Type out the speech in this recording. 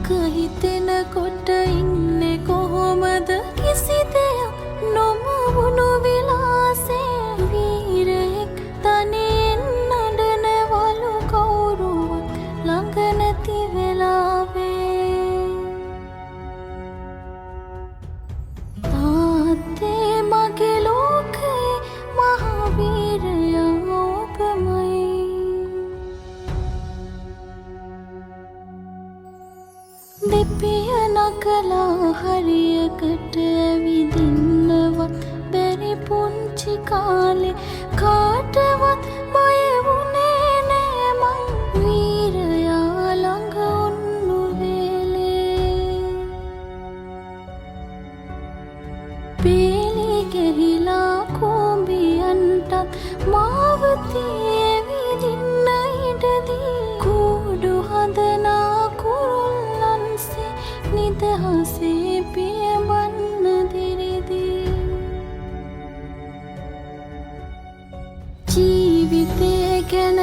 දුක හිතෙනකොට ඉන්නේ කොහොමද කිසි දෙයක් නොමවුණු විලාසේ වීරයෙක් තනියෙන් නඩනවලු කවුරුවත් ළඟ නැති වෙලාවේ තාත්තේ මගේ ලෝකේ මහවීරයා ඔබමයි දෙපිය නගලා හරියකට ඇවිදින්නවත් බැරි පුංචි කාලේ කාටවත් බය වුණේ නෑ මං වීරයා ළඟ උන්නු වෙලේ පීලි ගෙහිලා කුඹියන්ටත් මාවතී ඇවිදින්න ඉඩදී කුඩු හදනා කුරුල්ලන්සේ නිදහසේ පියවන්න දිරිදී ජීවිතය ගැන